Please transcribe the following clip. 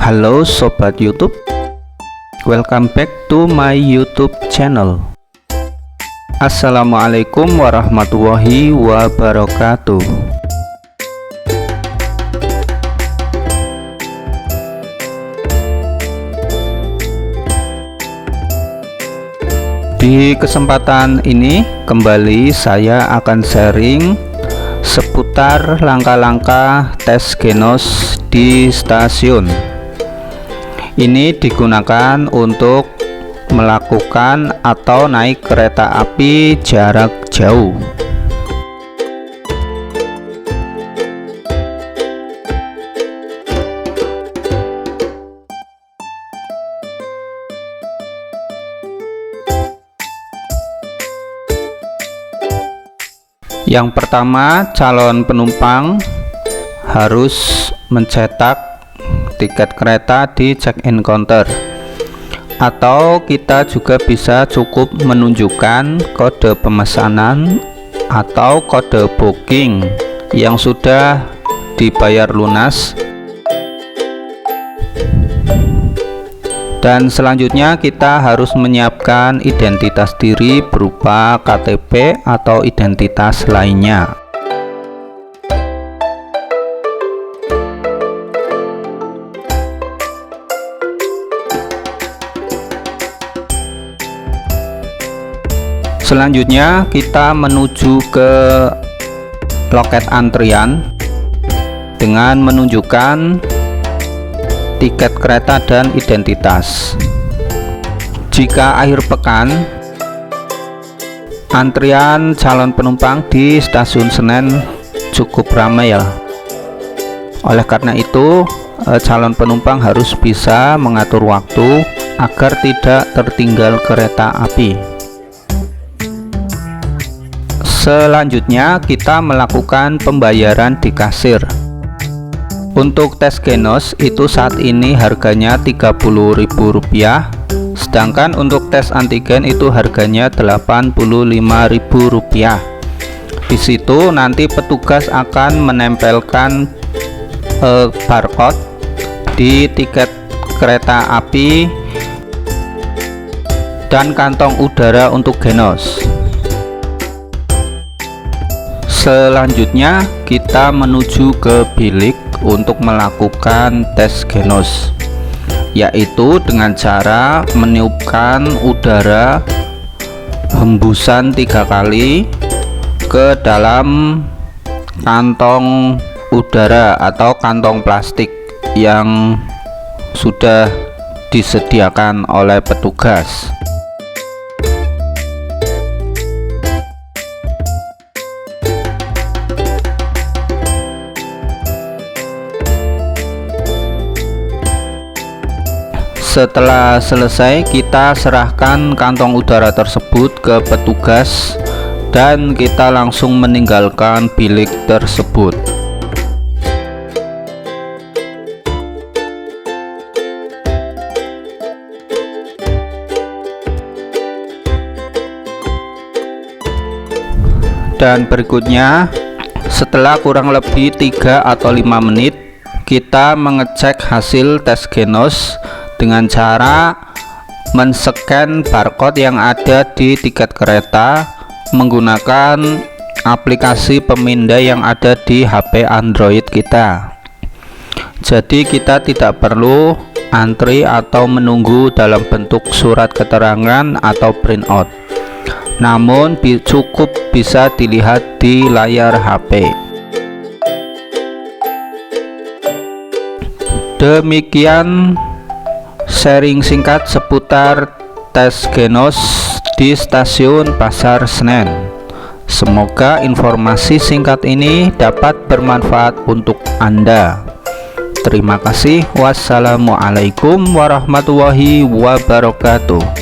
Halo Sobat YouTube, welcome back to my YouTube channel. Assalamualaikum warahmatullahi wabarakatuh. Di kesempatan ini kembali saya akan sharing seputar langkah-langkah tes genos di stasiun. Ini digunakan untuk melakukan atau naik kereta api jarak jauh. Yang pertama, calon penumpang harus mencetak tiket kereta di check-in counter, atau kita juga bisa cukup menunjukkan kode pemesanan atau kode booking yang sudah dibayar lunas. Dan selanjutnya kita harus menyiapkan identitas diri berupa KTP atau identitas lainnya. Selanjutnya kita menuju ke loket antrian dengan menunjukkan tiket kereta dan identitas. Jika akhir pekan, antrian calon penumpang di stasiun Senen cukup ramai ya. Oleh karena itu, calon penumpang harus bisa mengatur waktu agar tidak tertinggal kereta api. Selanjutnya kita melakukan pembayaran di kasir. Untuk tes genos itu saat ini harganya Rp30.000, sedangkan untuk tes antigen itu harganya Rp85.000. Di situ nanti petugas akan menempelkan barcode di tiket kereta api dan kantong udara untuk genos. Selanjutnya kita menuju ke bilik untuk melakukan tes genos, yaitu dengan cara meniupkan udara hembusan 3 kali ke dalam kantong udara atau kantong plastik yang sudah disediakan oleh petugas. Setelah selesai, kita serahkan kantong udara tersebut ke petugas dan kita langsung meninggalkan bilik tersebut. Dan berikutnya, setelah kurang lebih 3 atau 5 menit, kita mengecek hasil tes genos dengan cara men-scan barcode yang ada di tiket kereta menggunakan aplikasi pemindai yang ada di HP Android kita. Jadi kita tidak perlu antri atau menunggu dalam bentuk surat keterangan atau printout, namun cukup bisa dilihat di layar HP. Demikian sharing singkat seputar tes genos di stasiun Pasar Senen. Semoga informasi singkat ini dapat bermanfaat untuk Anda. Terima kasih. Wassalamualaikum warahmatullahi wabarakatuh.